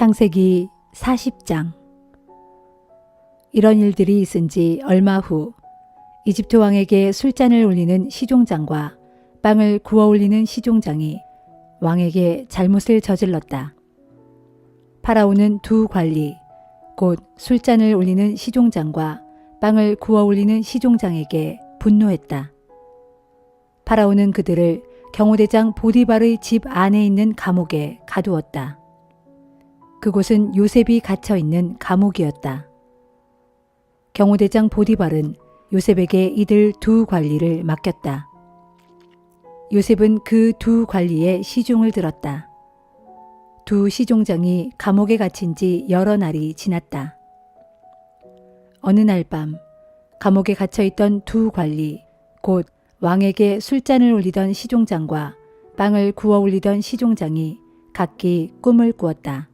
창세기 40장. 이런 일들이 있은 지 얼마 후 이집트 왕에게 술잔을 올리는 시종장과 빵을 구워 올리는 시종장이 왕에게 잘못을 저질렀다. 파라오는 두 관리, 곧 술잔을 올리는 시종장과 빵을 구워 올리는 시종장에게 분노했다. 파라오는 그들을 경호대장 보디발의 집 안에 있는 감옥에 가두었다. 그곳은 요셉이 갇혀 있는 감옥이었다. 경호대장 보디발은 요셉에게 이들 두 관리를 맡겼다. 요셉은 그 두 관리의 시중을 들었다. 두 시종장이 감옥에 갇힌 지 여러 날이 지났다. 어느 날 밤 감옥에 갇혀 있던 두 관리, 곧 왕에게 술잔을 올리던 시종장과 빵을 구워 올리던 시종장이 각기 꿈을 꾸었다.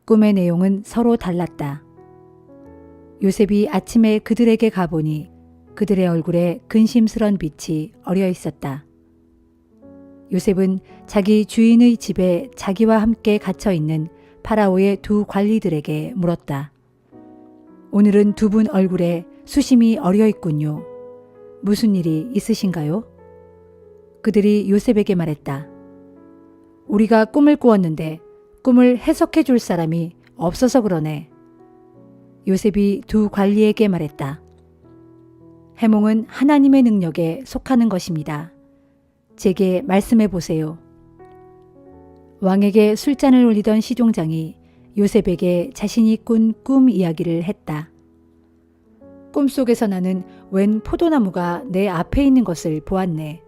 꿈의 내용은 서로 달랐다. 요셉이 아침에 그들에게 가보니 그들의 얼굴에 근심스런 빛이 어려 있었다. 요셉은 자기 주인의 집에 자기와 함께 갇혀 있는 파라오의 두 관리들에게 물었다. 오늘은 두 분 얼굴에 수심이 어려 있군요. 무슨 일이 있으신가요? 그들이 요셉에게 말했다. 우리가 꿈을 꾸었는데 꿈을 해석해 줄 사람이 없어서 그러네. 요셉이 두 관리에게 말했다. 해몽은 하나님의 능력에 속하는 것입니다. 제게 말씀해 보세요. 왕에게 술잔을 올리던 시종장이 요셉에게 자신이 꾼 꿈 이야기를 했다. 꿈속에서 나는 웬 포도나무가 내 앞에 있는 것을 보았네.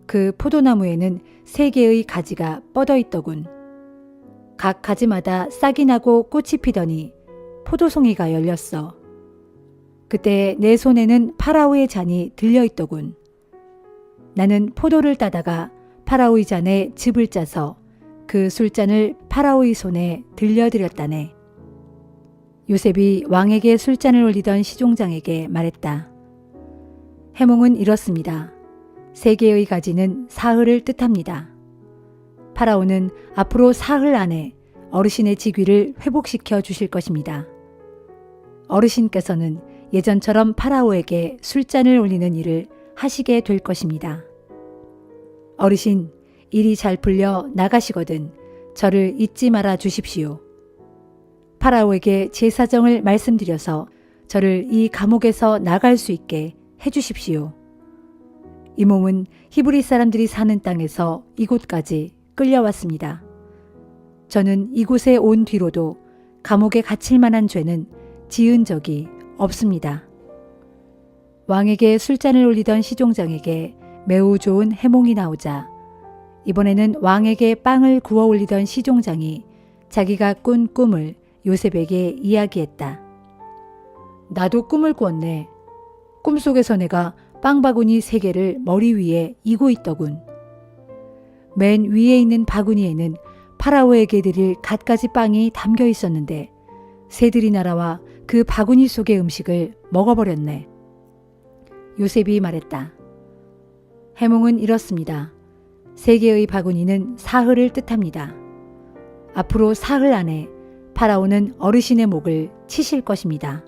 그 포도나무에는 3개의 가지가 뻗어 있더군. 각 가지마다 싹이 나고 꽃이 피더니 포도송이가 열렸어. 그때 내 손에는 파라오의 잔이 들려 있더군. 나는 포도를 따다가 파라오의 잔에 즙을 짜서 그 술잔을 파라오의 손에 들려드렸다네. 요셉이 왕에게 술잔을 올리던 시종장에게 말했다. 해몽은 이렇습니다. 3개의 가지는 사흘을 뜻합니다. 파라오는 앞으로 사흘 안에 어르신의 직위를 회복시켜 주실 것입니다. 어르신께서는 예전처럼 파라오에게 술잔을 올리는 일을 하시게 될 것입니다. 어르신, 일이 잘 풀려 나가시거든 저를 잊지 말아 주십시오. 파라오에게 제 사정을 말씀드려서 저를 이 감옥에서 나갈 수 있게 해주십시오. 이 몸은 히브리 사람들이 사는 땅에서 이곳까지 끌려왔습니다. 저는 이곳에 온 뒤로도 감옥에 갇힐 만한 죄는 지은 적이 없습니다. 왕에게 술잔을 올리던 시종장에게 매우 좋은 해몽이 나오자 이번에는 왕에게 빵을 구워 올리던 시종장이 자기가 꾼 꿈을 요셉에게 이야기했다. 나도 꿈을 꾸었네. 꿈속에서 내가 빵바구니 3개를 머리 위에 이고 있더군. 맨 위에 있는 바구니에는 파라오에게 드릴 갖가지 빵이 담겨 있었는데 새들이 날아와 그 바구니 속의 음식을 먹어버렸네. 요셉이 말했다. 해몽은 이렇습니다. 3개의 바구니는 사흘을 뜻합니다. 앞으로 사흘 안에 파라오는 어르신의 목을 치실 것입니다.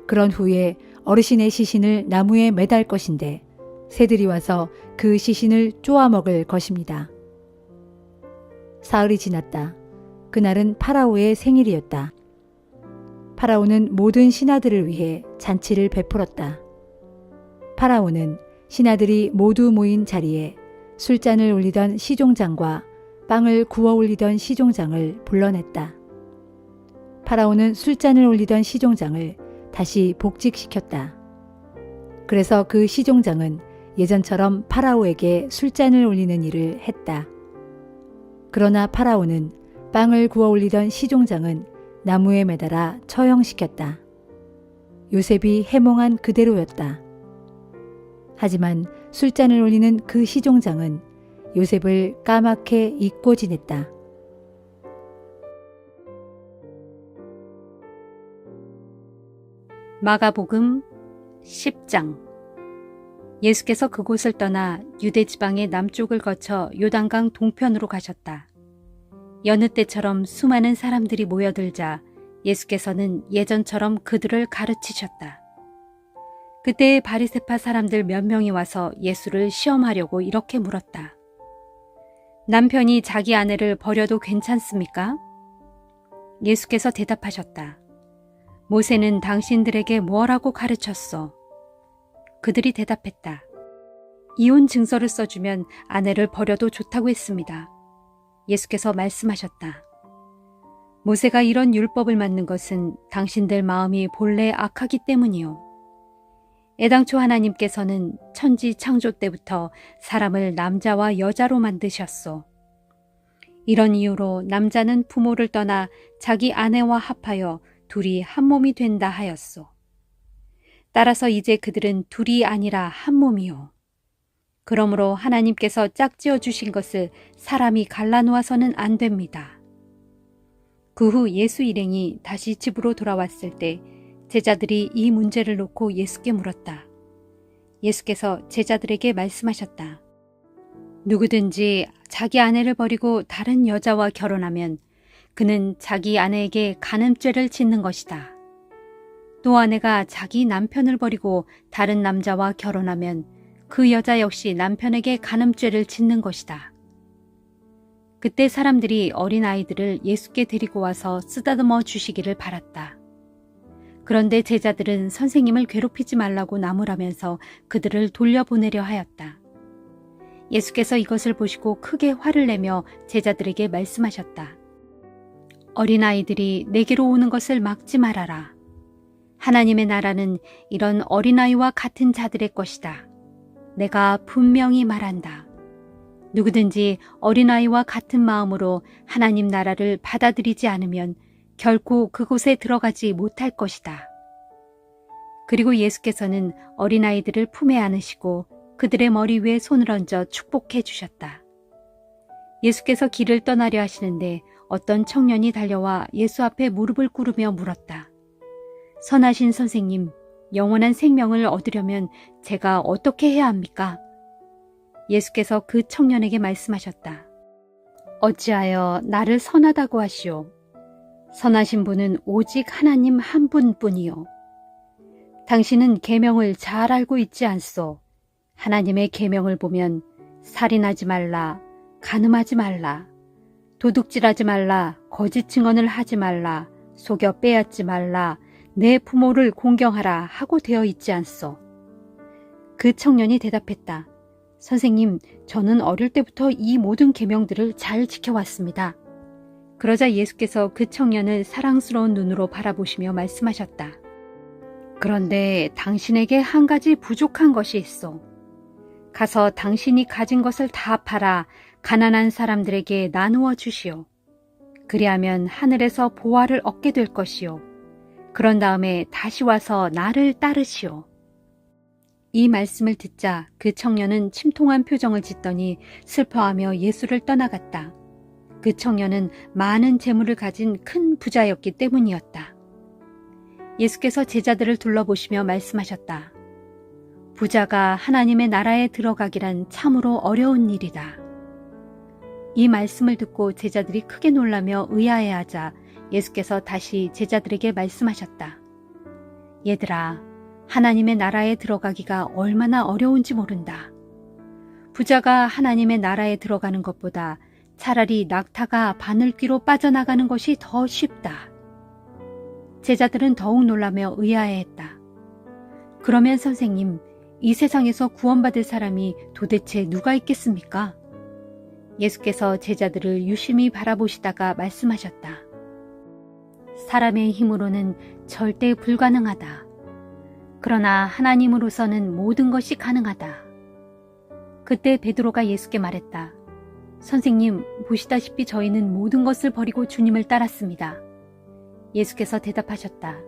그런 후에 어르신의 시신을 나무에 매달 것인데 새들이 와서 그 시신을 쪼아 먹을 것입니다. 사흘이 지났다. 그날은 파라오의 생일이었다. 파라오는 모든 신하들을 위해 잔치를 베풀었다. 파라오는 신하들이 모두 모인 자리에 술잔을 올리던 시종장과 빵을 구워 올리던 시종장을 불러냈다. 파라오는 술잔을 올리던 시종장을 다시 복직시켰다. 그래서 그 시종장은 예전처럼 파라오에게 술잔을 올리는 일을 했다. 그러나 파라오는 빵을 구워 올리던 시종장은 나무에 매달아 처형시켰다. 요셉이 해몽한 그대로였다. 하지만 술잔을 올리는 그 시종장은 요셉을 까맣게 잊고 지냈다. 마가복음 10장. 예수께서 그곳을 떠나 유대 지방의 남쪽을 거쳐 요단강 동편으로 가셨다. 여느 때처럼 수많은 사람들이 모여들자 예수께서는 예전처럼 그들을 가르치셨다. 그때 바리새파 사람들 몇 명이 와서 예수를 시험하려고 이렇게 물었다. 남편이 자기 아내를 버려도 괜찮습니까? 예수께서 대답하셨다. 모세는 당신들에게 뭐라고 가르쳤소? 그들이 대답했다. 이혼 증서를 써주면 아내를 버려도 좋다고 했습니다. 예수께서 말씀하셨다. 모세가 이런 율법을 만든 것은 당신들 마음이 본래 악하기 때문이요. 애당초 하나님께서는 천지 창조 때부터 사람을 남자와 여자로 만드셨소. 이런 이유로 남자는 부모를 떠나 자기 아내와 합하여 둘이 한 몸이 된다 하였소. 따라서 이제 그들은 둘이 아니라 한 몸이요. 그러므로 하나님께서 짝지어 주신 것을 사람이 갈라놓아서는 안 됩니다. 그 후 예수 일행이 다시 집으로 돌아왔을 때 제자들이 이 문제를 놓고 예수께 물었다. 예수께서 제자들에게 말씀하셨다. 누구든지 자기 아내를 버리고 다른 여자와 결혼하면 그는 자기 아내에게 간음죄를 짓는 것이다. 또 아내가 자기 남편을 버리고 다른 남자와 결혼하면 그 여자 역시 남편에게 간음죄를 짓는 것이다. 그때 사람들이 어린아이들을 예수께 데리고 와서 쓰다듬어 주시기를 바랐다. 그런데 제자들은 선생님을 괴롭히지 말라고 나무라면서 그들을 돌려보내려 하였다. 예수께서 이것을 보시고 크게 화를 내며 제자들에게 말씀하셨다. 어린아이들이 내게로 오는 것을 막지 말아라. 하나님의 나라는 이런 어린아이와 같은 자들의 것이다. 내가 분명히 말한다. 누구든지 어린아이와 같은 마음으로 하나님 나라를 받아들이지 않으면 결코 그곳에 들어가지 못할 것이다. 그리고 예수께서는 어린아이들을 품에 안으시고 그들의 머리 위에 손을 얹어 축복해 주셨다. 예수께서 길을 떠나려 하시는데 어떤 청년이 달려와 예수 앞에 무릎을 꿇으며 물었다. 선하신 선생님, 영원한 생명을 얻으려면 제가 어떻게 해야 합니까? 예수께서 그 청년에게 말씀하셨다. 어찌하여 나를 선하다고 하시오? 선하신 분은 오직 하나님 한 분뿐이요. 당신은 계명을 잘 알고 있지 않소? 하나님의 계명을 보면 살인하지 말라, 간음하지 말라, 도둑질하지 말라, 거짓 증언을 하지 말라, 속여 빼앗지 말라, 내 부모를 공경하라 하고 되어 있지 않소? 그 청년이 대답했다. 선생님, 저는 어릴 때부터 이 모든 계명들을 잘 지켜왔습니다. 그러자 예수께서 그 청년을 사랑스러운 눈으로 바라보시며 말씀하셨다. 그런데 당신에게 한 가지 부족한 것이 있어. 가서 당신이 가진 것을 다 팔아 가난한 사람들에게 나누어 주시오. 그리하면 하늘에서 보화를 얻게 될 것이요. 그런 다음에 다시 와서 나를 따르시오. 이 말씀을 듣자 그 청년은 침통한 표정을 짓더니 슬퍼하며 예수를 떠나갔다. 그 청년은 많은 재물을 가진 큰 부자였기 때문이었다. 예수께서 제자들을 둘러보시며 말씀하셨다. 부자가 하나님의 나라에 들어가기란 참으로 어려운 일이다. 이 말씀을 듣고 제자들이 크게 놀라며 의아해하자 예수께서 다시 제자들에게 말씀하셨다. 얘들아, 하나님의 나라에 들어가기가 얼마나 어려운지 모른다. 부자가 하나님의 나라에 들어가는 것보다 차라리 낙타가 바늘귀로 빠져나가는 것이 더 쉽다. 제자들은 더욱 놀라며 의아해했다. 그러면 선생님, 이 세상에서 구원받을 사람이 도대체 누가 있겠습니까? 예수께서 제자들을 유심히 바라보시다가 말씀하셨다. 사람의 힘으로는 절대 불가능하다. 그러나 하나님으로서는 모든 것이 가능하다. 그때 베드로가 예수께 말했다. 선생님, 보시다시피 저희는 모든 것을 버리고 주님을 따랐습니다. 예수께서 대답하셨다.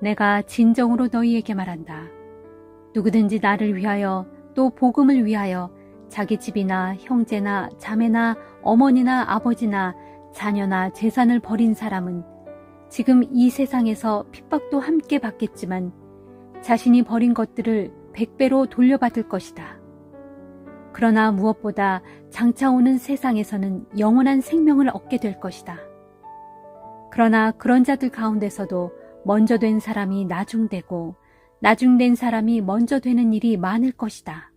내가 진정으로 너희에게 말한다. 누구든지 나를 위하여 또 복음을 위하여 자기 집이나 형제나 자매나 어머니나 아버지나 자녀나 재산을 버린 사람은 지금 이 세상에서 핍박도 함께 받겠지만 자신이 버린 것들을 100배로 돌려받을 것이다. 그러나 무엇보다 장차 오는 세상에서는 영원한 생명을 얻게 될 것이다. 그러나 그런 자들 가운데서도 먼저 된 사람이 나중되고 나중된 사람이 먼저 되는 일이 많을 것이다.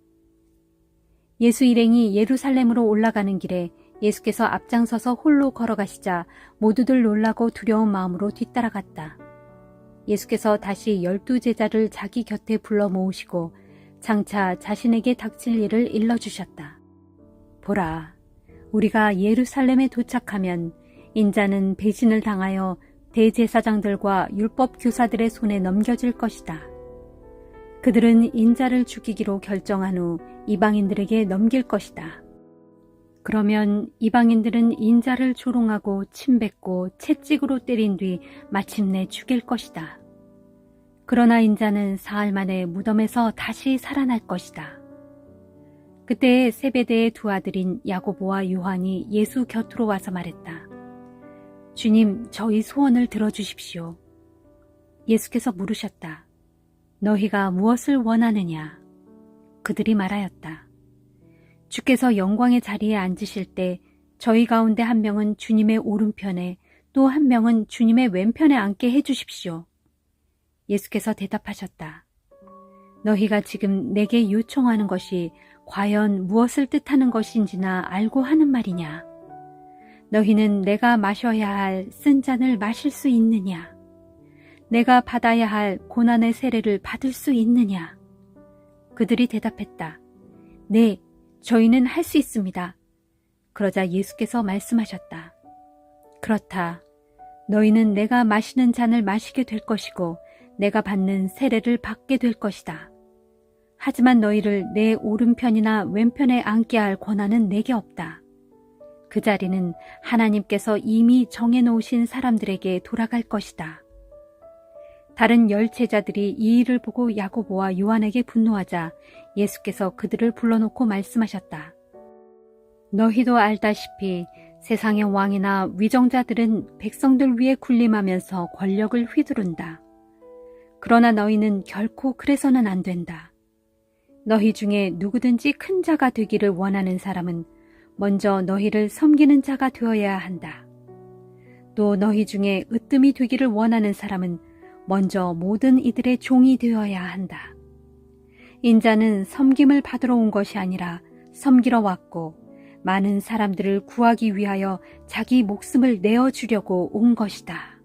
예수 일행이 예루살렘으로 올라가는 길에 예수께서 앞장서서 홀로 걸어가시자 모두들 놀라고 두려운 마음으로 뒤따라갔다. 예수께서 다시 12제자를 자기 곁에 불러 모으시고 장차 자신에게 닥칠 일을 일러주셨다. 보라, 우리가 예루살렘에 도착하면 인자는 배신을 당하여 대제사장들과 율법 교사들의 손에 넘겨질 것이다. 그들은 인자를 죽이기로 결정한 후 이방인들에게 넘길 것이다. 그러면 이방인들은 인자를 조롱하고 침뱉고 채찍으로 때린 뒤 마침내 죽일 것이다. 그러나 인자는 사흘 만에 무덤에서 다시 살아날 것이다. 그때 세베대의 두 아들인 야고보와 요한이 예수 곁으로 와서 말했다. 주님, 저희 소원을 들어주십시오. 예수께서 물으셨다. 너희가 무엇을 원하느냐? 그들이 말하였다. 주께서 영광의 자리에 앉으실 때 저희 가운데 한 명은 주님의 오른편에 또 한 명은 주님의 왼편에 앉게 해주십시오. 예수께서 대답하셨다. 너희가 지금 내게 요청하는 것이 과연 무엇을 뜻하는 것인지나 알고 하는 말이냐? 너희는 내가 마셔야 할 쓴 잔을 마실 수 있느냐? 내가 받아야 할 고난의 세례를 받을 수 있느냐? 그들이 대답했다. 네, 저희는 할 수 있습니다. 그러자 예수께서 말씀하셨다. 그렇다. 너희는 내가 마시는 잔을 마시게 될 것이고 내가 받는 세례를 받게 될 것이다. 하지만 너희를 내 오른편이나 왼편에 앉게 할 권한은 내게 없다. 그 자리는 하나님께서 이미 정해놓으신 사람들에게 돌아갈 것이다. 다른 10제자들이 이 일을 보고 야고보와 요한에게 분노하자 예수께서 그들을 불러놓고 말씀하셨다. 너희도 알다시피 세상의 왕이나 위정자들은 백성들 위에 군림하면서 권력을 휘두른다. 그러나 너희는 결코 그래서는 안 된다. 너희 중에 누구든지 큰 자가 되기를 원하는 사람은 먼저 너희를 섬기는 자가 되어야 한다. 또 너희 중에 으뜸이 되기를 원하는 사람은 먼저 모든 이들의 종이 되어야 한다. 인자는 섬김을 받으러 온 것이 아니라 섬기러 왔고 많은 사람들을 구하기 위하여 자기 목숨을 내어주려고 온 것이다.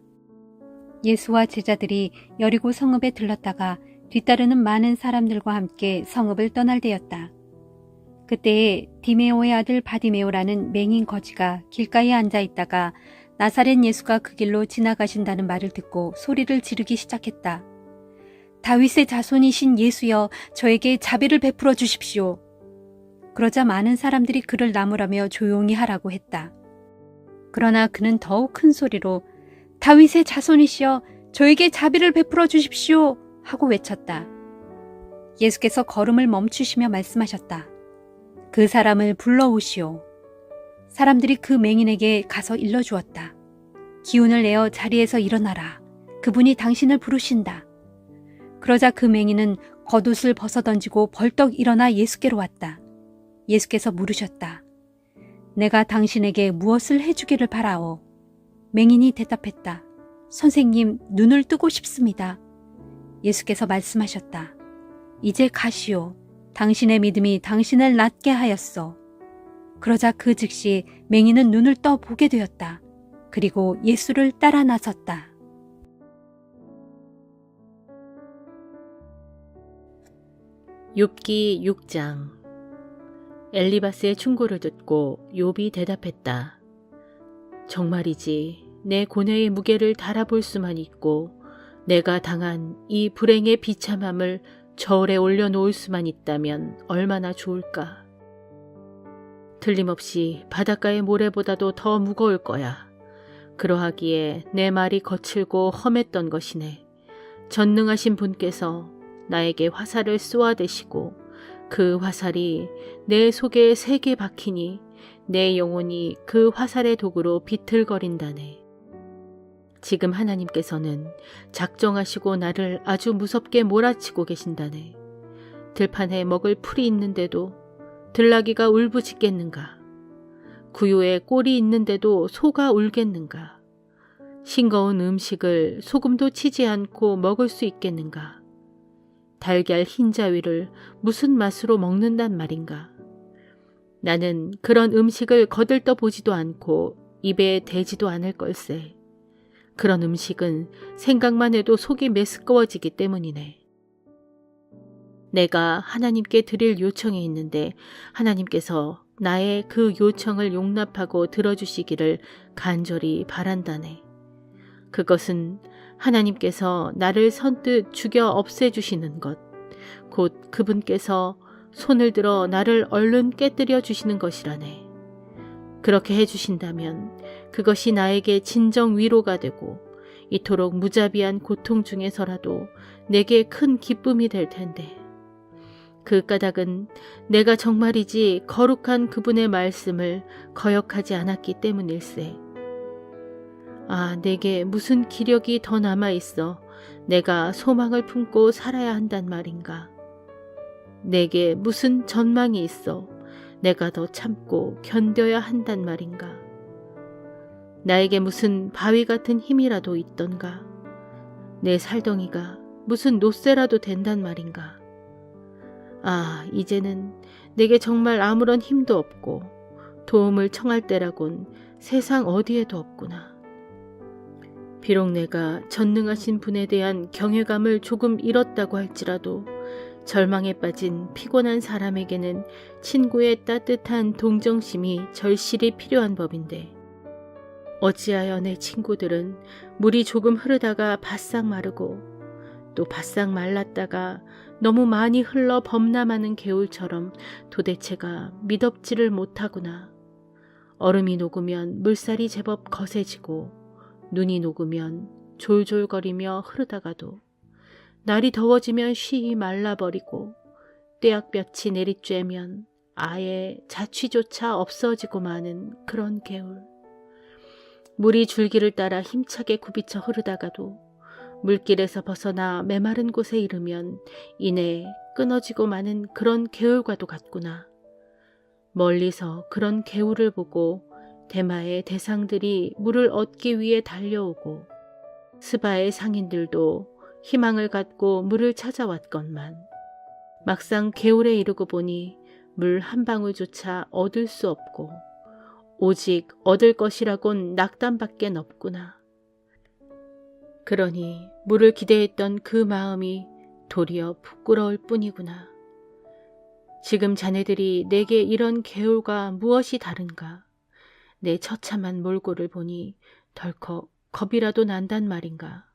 예수와 제자들이 여리고 성읍에 들렀다가 뒤따르는 많은 사람들과 함께 성읍을 떠날 때였다. 그때에 디메오의 아들 바디메오라는 맹인 거지가 길가에 앉아 있다가 나사렛 예수가 그 길로 지나가신다는 말을 듣고 소리를 지르기 시작했다. 다윗의 자손이신 예수여, 저에게 자비를 베풀어 주십시오. 그러자 많은 사람들이 그를 나무라며 조용히 하라고 했다. 그러나 그는 더욱 큰 소리로 다윗의 자손이시여, 저에게 자비를 베풀어 주십시오 하고 외쳤다. 예수께서 걸음을 멈추시며 말씀하셨다. 그 사람을 불러오시오. 사람들이 그 맹인에게 가서 일러주었다. 기운을 내어 자리에서 일어나라. 그분이 당신을 부르신다. 그러자 그 맹인은 겉옷을 벗어던지고 벌떡 일어나 예수께로 왔다. 예수께서 물으셨다. 내가 당신에게 무엇을 해주기를 바라오? 맹인이 대답했다. 선생님, 눈을 뜨고 싶습니다. 예수께서 말씀하셨다. 이제 가시오. 당신의 믿음이 당신을 낫게 하였소. 그러자 그 즉시 맹인은 눈을 떠 보게 되었다. 그리고 예수를 따라 나섰다. 욥기 6장. 엘리바스의 충고를 듣고 욥이 대답했다. 정말이지, 내 고뇌의 무게를 달아볼 수만 있고 내가 당한 이 불행의 비참함을 저울에 올려놓을 수만 있다면 얼마나 좋을까. 틀림없이 바닷가의 모래보다도 더 무거울 거야. 그러하기에 내 말이 거칠고 험했던 것이네. 전능하신 분께서 나에게 화살을 쏘아대시고 그 화살이 내 속에 세게 박히니 내 영혼이 그 화살의 도구로 비틀거린다네. 지금 하나님께서는 작정하시고 나를 아주 무섭게 몰아치고 계신다네. 들판에 먹을 풀이 있는데도 들나귀가 울부짖겠는가? 구유에 꼴이 있는데도 소가 울겠는가? 싱거운 음식을 소금도 치지 않고 먹을 수 있겠는가? 달걀 흰자위를 무슨 맛으로 먹는단 말인가? 나는 그런 음식을 거들떠 보지도 않고 입에 대지도 않을 걸세. 그런 음식은 생각만 해도 속이 메스꺼워지기 때문이네. 내가 하나님께 드릴 요청이 있는데 하나님께서 나의 그 요청을 용납하고 들어주시기를 간절히 바란다네. 그것은 하나님께서 나를 선뜻 죽여 없애주시는 것, 곧 그분께서 손을 들어 나를 얼른 깨뜨려 주시는 것이라네. 그렇게 해주신다면 그것이 나에게 진정 위로가 되고 이토록 무자비한 고통 중에서라도 내게 큰 기쁨이 될 텐데, 그 까닭은 내가 정말이지 거룩한 그분의 말씀을 거역하지 않았기 때문일세. 아, 내게 무슨 기력이 더 남아있어 내가 소망을 품고 살아야 한단 말인가? 내게 무슨 전망이 있어 내가 더 참고 견뎌야 한단 말인가? 나에게 무슨 바위 같은 힘이라도 있던가? 내 살덩이가 무슨 노쇠라도 된단 말인가? 아, 이제는 내게 정말 아무런 힘도 없고 도움을 청할 때라곤 세상 어디에도 없구나. 비록 내가 전능하신 분에 대한 경외감을 조금 잃었다고 할지라도 절망에 빠진 피곤한 사람에게는 친구의 따뜻한 동정심이 절실히 필요한 법인데, 어찌하여 내 친구들은 물이 조금 흐르다가 바싹 마르고 또 바싹 말랐다가 너무 많이 흘러 범람하는 개울처럼 도대체가 미덥지를 못하구나. 얼음이 녹으면 물살이 제법 거세지고 눈이 녹으면 졸졸거리며 흐르다가도 날이 더워지면 쉬이 말라버리고 떼약볕이 내리쬐면 아예 자취조차 없어지고 마는 그런 개울. 물이 줄기를 따라 힘차게 굽이쳐 흐르다가도 물길에서 벗어나 메마른 곳에 이르면 이내 끊어지고 마는 그런 개울과도 같구나. 멀리서 그런 개울을 보고 대마의 대상들이 물을 얻기 위해 달려오고 스바의 상인들도 희망을 갖고 물을 찾아왔건만 막상 개울에 이르고 보니 물 한 방울조차 얻을 수 없고 오직 얻을 것이라곤 낙담밖엔 없구나. 그러니 물을 기대했던 그 마음이 도리어 부끄러울 뿐이구나. 지금 자네들이 내게 이런 개울과 무엇이 다른가? 내 처참한 몰골을 보니 덜컥 겁이라도 난단 말인가?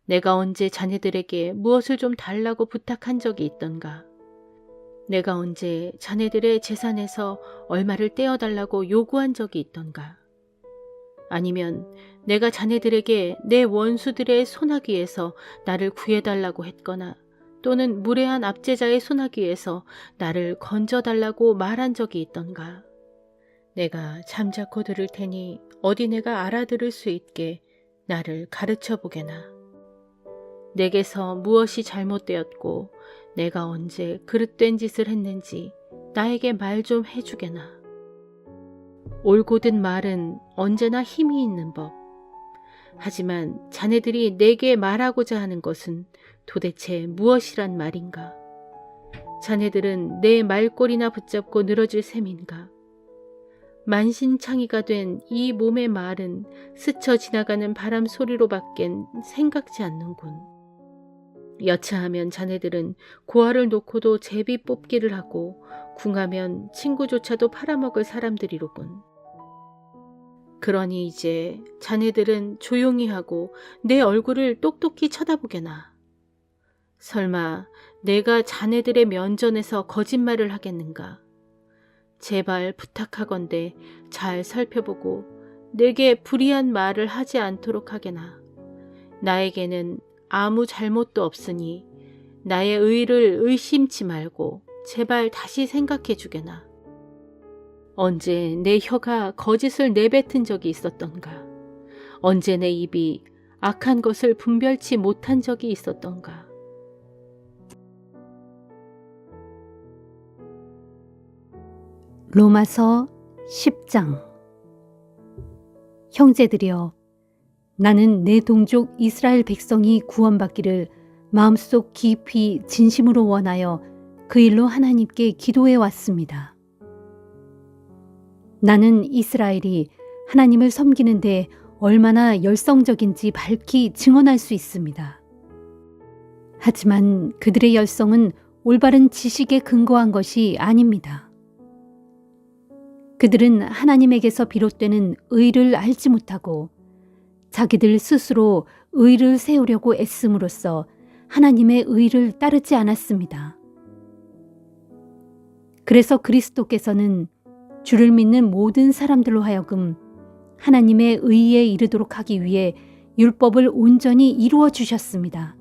내가 언제 자네들에게 무엇을 좀 달라고 부탁한 적이 있던가? 내가 언제 자네들의 재산에서 얼마를 떼어달라고 요구한 적이 있던가? 아니면 내가 자네들에게 내 원수들의 소나기에서 나를 구해달라고 했거나 또는 무례한 압제자의 소나기에서 나를 건져달라고 말한 적이 있던가? 내가 잠자코 들을 테니 어디 내가 알아들을 수 있게 나를 가르쳐 보게나. 내게서 무엇이 잘못되었고 내가 언제 그릇된 짓을 했는지 나에게 말 좀 해주게나. 올곧은 말은 언제나 힘이 있는 법. 하지만 자네들이 내게 말하고자 하는 것은 도대체 무엇이란 말인가? 자네들은 내 말꼬리나 붙잡고 늘어질 셈인가? 만신창이가 된 이 몸의 말은 스쳐 지나가는 바람 소리로밖엔 생각지 않는군. 여차하면 자네들은 고아를 놓고도 제비 뽑기를 하고 궁하면 친구조차도 팔아먹을 사람들이로군. 그러니 이제 자네들은 조용히 하고 내 얼굴을 똑똑히 쳐다보게나. 설마 내가 자네들의 면전에서 거짓말을 하겠는가? 제발 부탁하건대 잘 살펴보고 내게 불의한 말을 하지 않도록 하게나. 나에게는 아무 잘못도 없으니 나의 의를 의심치 말고 제발 다시 생각해 주게나. 언제 내 혀가 거짓을 내뱉은 적이 있었던가? 언제 내 입이 악한 것을 분별치 못한 적이 있었던가? 로마서 10장. 형제들이여, 나는 내 동족 이스라엘 백성이 구원받기를 마음속 깊이 진심으로 원하여 그 일로 하나님께 기도해 왔습니다. 나는 이스라엘이 하나님을 섬기는데 얼마나 열성적인지 밝히 증언할 수 있습니다. 하지만 그들의 열성은 올바른 지식에 근거한 것이 아닙니다. 그들은 하나님에게서 비롯되는 의를 알지 못하고 자기들 스스로 의를 세우려고 애씀으로써 하나님의 의를 따르지 않았습니다. 그래서 그리스도께서는 주를 믿는 모든 사람들로 하여금 하나님의 의에 이르도록 하기 위해 율법을 온전히 이루어 주셨습니다.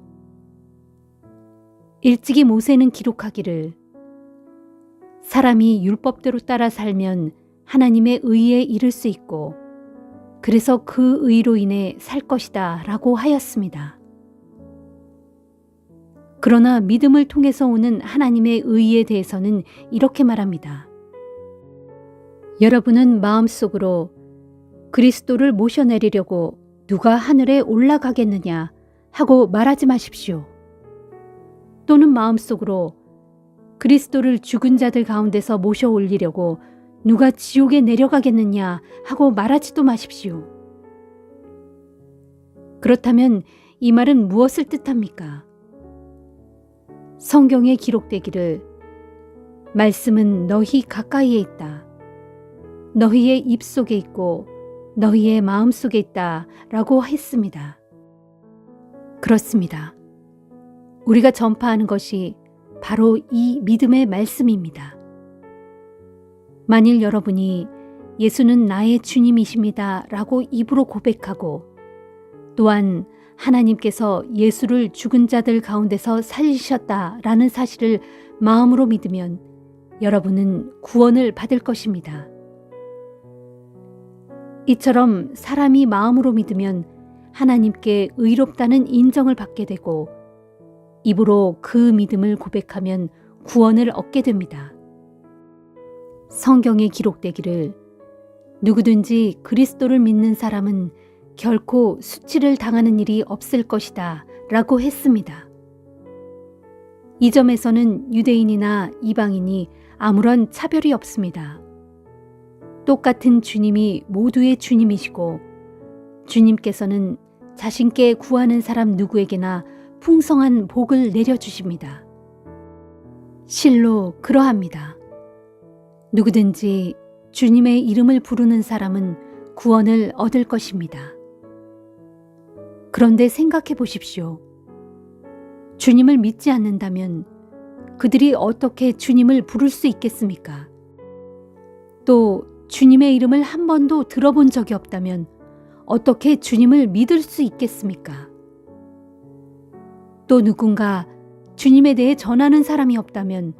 일찍이 모세는 기록하기를 사람이 율법대로 따라 살면 하나님의 의에 이를 수 있고 그래서 그 의로 인해 살 것이다 라고 하였습니다. 그러나 믿음을 통해서 오는 하나님의 의에 대해서는 이렇게 말합니다. 여러분은 마음속으로 그리스도를 모셔내리려고 누가 하늘에 올라가겠느냐 하고 말하지 마십시오. 또는 마음속으로 그리스도를 죽은 자들 가운데서 모셔 올리려고 누가 지옥에 내려가겠느냐 하고 말하지도 마십시오. 그렇다면 이 말은 무엇을 뜻합니까? 성경에 기록되기를 말씀은 너희 가까이에 있다. 너희의 입속에 있고 너희의 마음속에 있다 라고 했습니다. 그렇습니다. 우리가 전파하는 것이 바로 이 믿음의 말씀입니다. 만일 여러분이 예수는 나의 주님이십니다 라고 입으로 고백하고 또한 하나님께서 예수를 죽은 자들 가운데서 살리셨다 라는 사실을 마음으로 믿으면 여러분은 구원을 받을 것입니다. 이처럼 사람이 마음으로 믿으면 하나님께 의롭다는 인정을 받게 되고 입으로 그 믿음을 고백하면 구원을 얻게 됩니다. 성경에 기록되기를 누구든지 그리스도를 믿는 사람은 결코 수치를 당하는 일이 없을 것이다 라고 했습니다. 이 점에서는 유대인이나 이방인이 아무런 차별이 없습니다. 똑같은 주님이 모두의 주님이시고 주님께서는 자신께 구하는 사람 누구에게나 풍성한 복을 내려주십니다. 실로 그러합니다. 누구든지 주님의 이름을 부르는 사람은 구원을 얻을 것입니다. 그런데 생각해 보십시오. 주님을 믿지 않는다면 그들이 어떻게 주님을 부를 수 있겠습니까? 또 주님의 이름을 한 번도 들어본 적이 없다면 어떻게 주님을 믿을 수 있겠습니까? 또 누군가 주님에 대해 전하는 사람이 없다면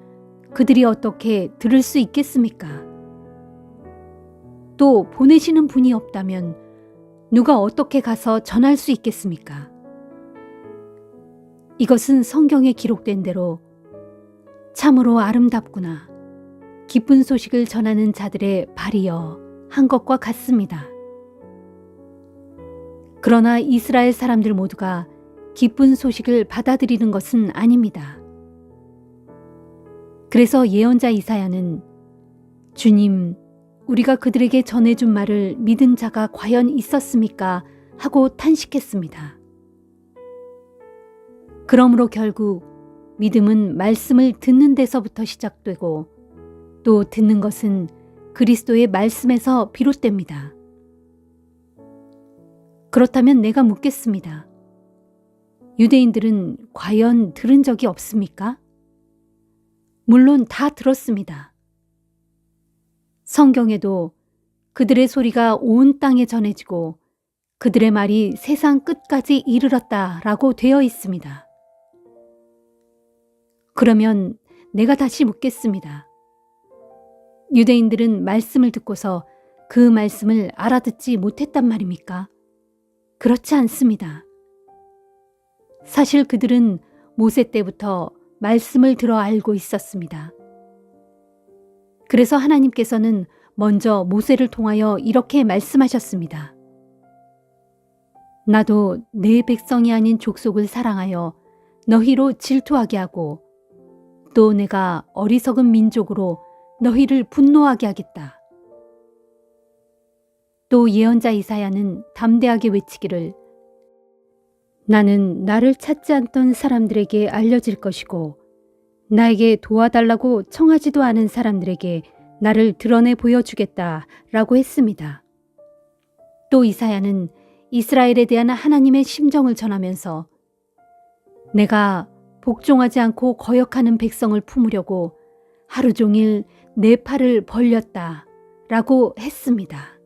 그들이 어떻게 들을 수 있겠습니까? 또 보내시는 분이 없다면 누가 어떻게 가서 전할 수 있겠습니까? 이것은 성경에 기록된 대로 참으로 아름답구나 기쁜 소식을 전하는 자들의 발이여 한 것과 같습니다. 그러나 이스라엘 사람들 모두가 기쁜 소식을 받아들이는 것은 아닙니다. 그래서 예언자 이사야는 주님, 우리가 그들에게 전해준 말을 믿은 자가 과연 있었습니까? 하고 탄식했습니다. 그러므로 결국 믿음은 말씀을 듣는 데서부터 시작되고 또 듣는 것은 그리스도의 말씀에서 비롯됩니다. 그렇다면 내가 묻겠습니다. 유대인들은 과연 들은 적이 없습니까? 물론 다 들었습니다. 성경에도 그들의 소리가 온 땅에 전해지고 그들의 말이 세상 끝까지 이르렀다라고 되어 있습니다. 그러면 내가 다시 묻겠습니다. 유대인들은 말씀을 듣고서 그 말씀을 알아듣지 못했단 말입니까? 그렇지 않습니다. 사실 그들은 모세 때부터 말씀을 들어 알고 있었습니다. 그래서 하나님께서는 먼저 모세를 통하여 이렇게 말씀하셨습니다. 나도 내 백성이 아닌 족속을 사랑하여 너희로 질투하게 하고 또 내가 어리석은 민족으로 너희를 분노하게 하겠다. 또 예언자 이사야는 담대하게 외치기를 나는 나를 찾지 않던 사람들에게 알려질 것이고 나에게 도와달라고 청하지도 않은 사람들에게 나를 드러내 보여주겠다 라고 했습니다. 또 이사야는 이스라엘에 대한 하나님의 심정을 전하면서 내가 복종하지 않고 거역하는 백성을 품으려고 하루 종일 내 팔을 벌렸다 라고 했습니다.